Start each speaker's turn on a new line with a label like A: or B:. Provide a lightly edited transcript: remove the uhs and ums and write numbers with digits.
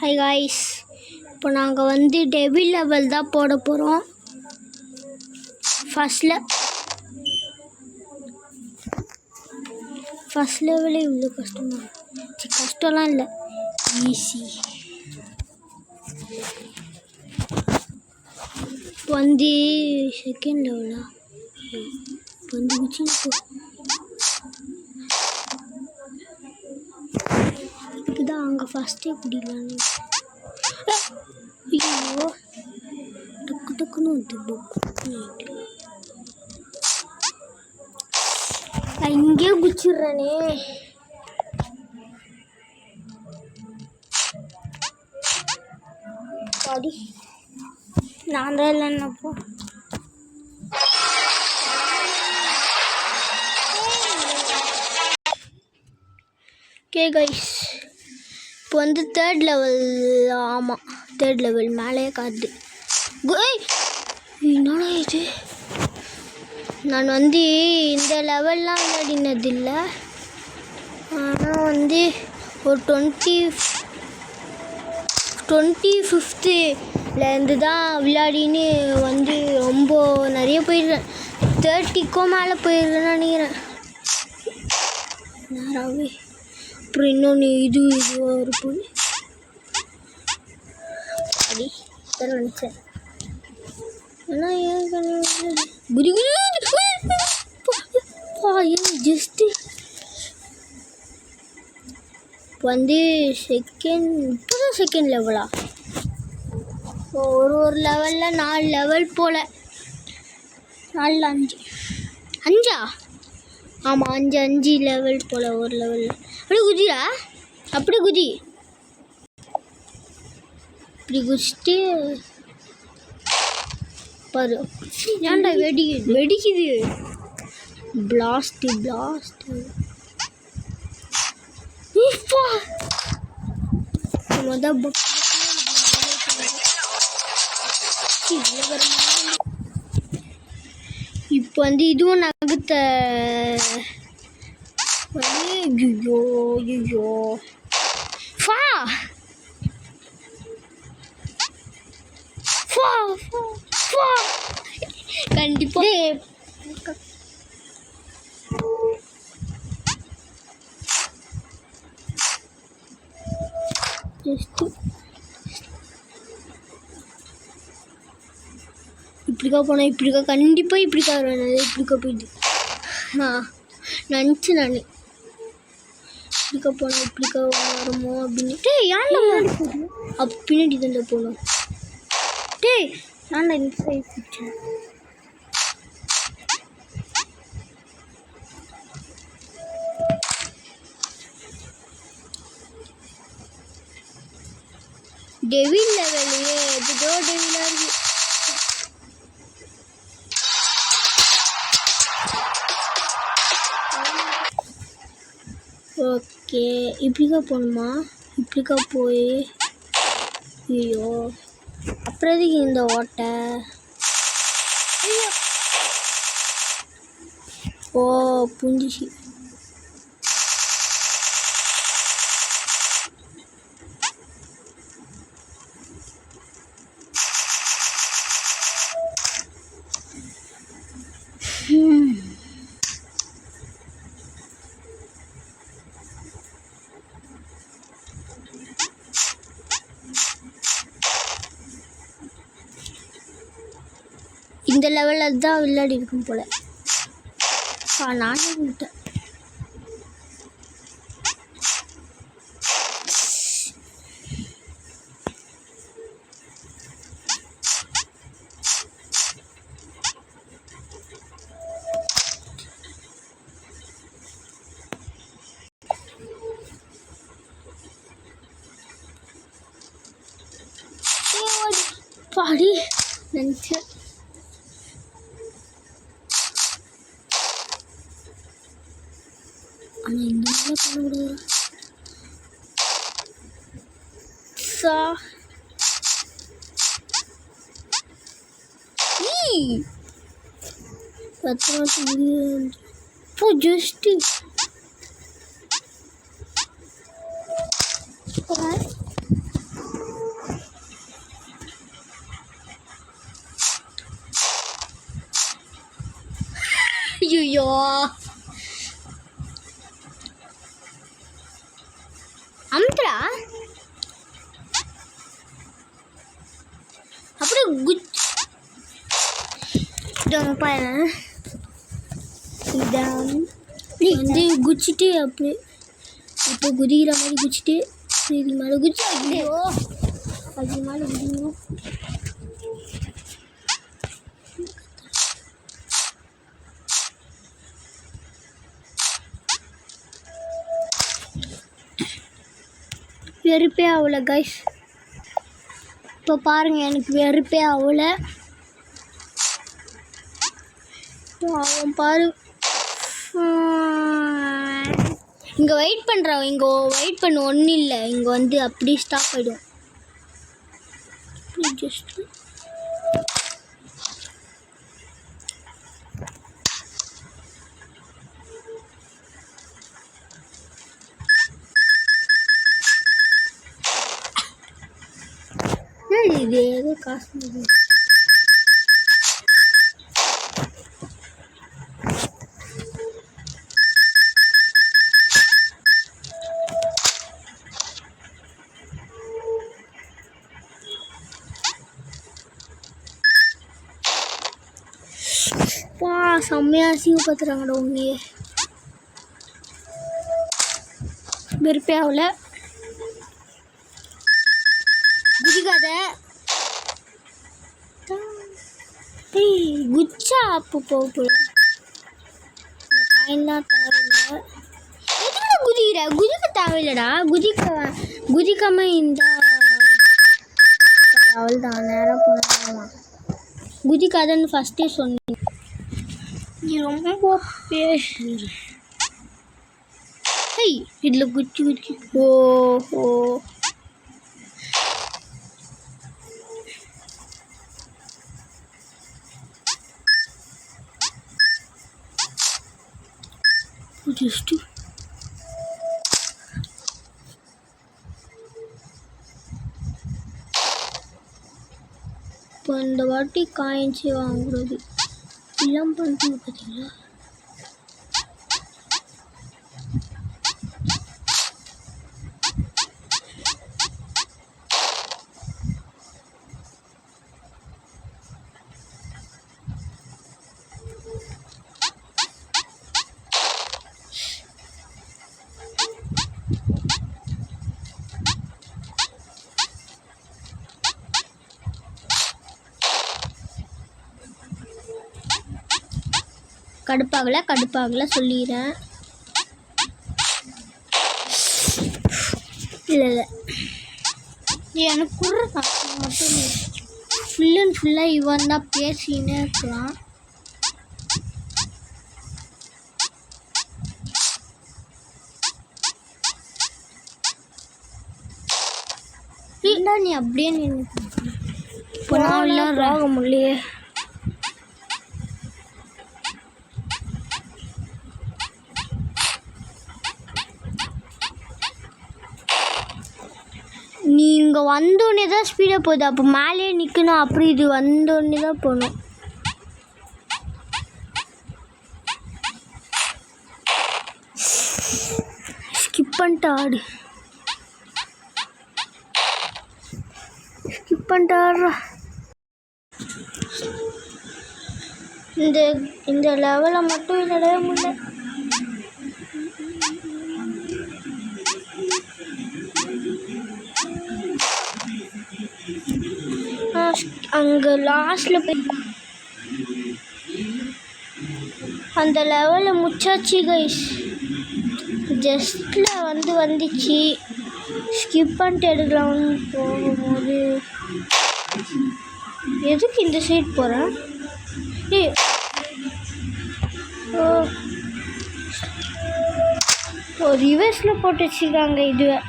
A: Hi guys, இப்போ நாங்கள் வந்து டெவில் லெவல் தான் போட போகிறோம். ஃபஸ்ட் லெவலே இவ்வளோ கஷ்டமாக, கஷ்டம்லாம் இல்லை, ஈஸி. இப்போ வந்து செகண்ட் லெவலா, இப்போ வந்து இதுதான் அங்கே ஃபஸ்ட்டே குடிக்கலான்னு. ஐயோ, டக்கு டக்குன்னு வந்து நான் இங்கே குச்சிடுறேனே. பாடி நான் தான் இல்லைன்னப்போ. ஓகே கைஸ், இப்போ வந்து தேர்ட் லெவல். ஆமாம், தேர்ட் லெவல் மேலேயே காட்டுது. என்னடா இது? நான் வந்து இந்த லெவல்லாம் விளையாடினதில்லை, ஆனால் வந்து ஒரு 25லேருந்து தான் விளையாடின்னு வந்து ரொம்ப நிறைய போயிடுறேன். 30க்கும் மேலே போயிடுறேன்னு நினைக்கிறேன் நேராகவே. அப்புறம் இன்னொன்று இதுவாக இருக்கும் அப்படி நினச்சேன். ஏன்னா ஜஸ்ட்டு வந்து செகண்ட் லெவலா? ஒரு லெவலில் 4 லெவல் போல், 4 5 ஆமாம், 5 லெவல் போல் ஒரு லெவலில். அப்படியே குதிரா, அப்படி குதி, இப்படி குதிச்சுட்டு பாரு. ஏன்டா வெடிக்குது? பிளாஸ்ட் இப்போ வந்து இதுவும் நகத்த ஐயோ ஃபா கண்டிப்பாக இப்படிக்கா போனால் இப்படிக்கா, கண்டிப்பாக இப்படிக்கா வரும். இப்படிக்கா போயிடுது. நினச்சி நான் இப்படிக்கா போனால் இப்படிக்கா வருமோ அப்படின்ட்டு. ஏன் அப்போ பின்னாடி தான் போகணும். ஏன்டா இந்த சைட் பிடிச்சேன். டெவில் லெவலையே எதுதோ டெவிலாக இருக்கு. ஓகே, இப்படிக்கா போகணுமா? இப்படிக்கா போய் ஐயோ, அப்புறம் எதுக்கு இந்த ஓட்டை? ஓ புஞ்சிச்சு. இந்த லெவலில் தான் விளையாடி இருக்கும் போல். நானே விட்டேன். பாடி நினச்சேன். ஆனால் இந்த மாதிரி பண்ணக்கூடாது. ஜஸ்ட்டு ஐயோ அமுத்துறா அப்படியே வந்து குச்சிட்டு அப்படியே இப்போ குதிக்கிற மாதிரி குச்சிட்டு இது மேலே குச்சி ஐயோ அது மேலே குதிக்கணும். வெறுப்பே ஆகலை கைஸ். இப்போ பாருங்கள் எனக்கு வெறுப்பே ஆகலை. அவன் பாரு இங்கே வெயிட் பண்ணுறான். இங்கே வெயிட் பண்ண ஒன்றும் இல்லை. இங்கே வந்து அப்படி ஸ்டாப் ஆகிடும். ஜஸ்ட் இது ஏதோ காசு செம்மையாக அசிங்கப்படுத்துகிறாங்கடா உன்னையே. வெறுப்பே ஆகல. குதிக்காத. குச்சா அப்போ போக இந்த காயின் தான் தேவையில்லை. எதுக்கு குதிக்கிற? குதிக்க தேவையில்லடா. குதிக்காம இந்த அவள் தான் நேரம் போனா குதிக்காதன்னு ஃபஸ்ட்டே சொன்னேன். நீ ரொம்ப பேசுற. ஹேய் இதில் குச்சி ஓஹோ ஜஸ்ட்டு இப்போ இந்த வாட்டி காயின்ஸே வாங்குறது எல்லாம் பண்ணுறது பார்த்தீங்களா? கடுப்பாகலை சொல்லிடுறேன். இல்லை எனக்கு கூட மட்டும் ஃபுல் அண்ட் ஃபுல்லாக இவன் தான் பேசினே இருக்கிறான். நீ அப்படியே நின்று இப்போ நான் ராக முடியலையே. நீ இங்கே வந்தோடனே தான் ஸ்பீடாக போகுது. அப்போ மேலே நிற்கணும். அப்படி இது வந்தோடனே தான் போகணும். ஸ்கிப் பண்ணிட்டு ஆடு. ஸ்கிப் பண்ணிட்டு ஆடுறா. இந்த லெவலை மட்டும் விளையாடவே முடியல. அங்கே லாஸ்ட்டில் போய் அந்த லெவலில் முச்சாச்சு கைஸ். ஜஸ்ட்டில் வந்துச்சு. ஸ்கிப் பண்ணிட்டு எடுக்கலாம்னு போகும்போது எதுக்கு இந்த சைட் போகிறேன்? ஓ ரிவர்ஸில் போட்டு வச்சுருக்காங்க இதுவே.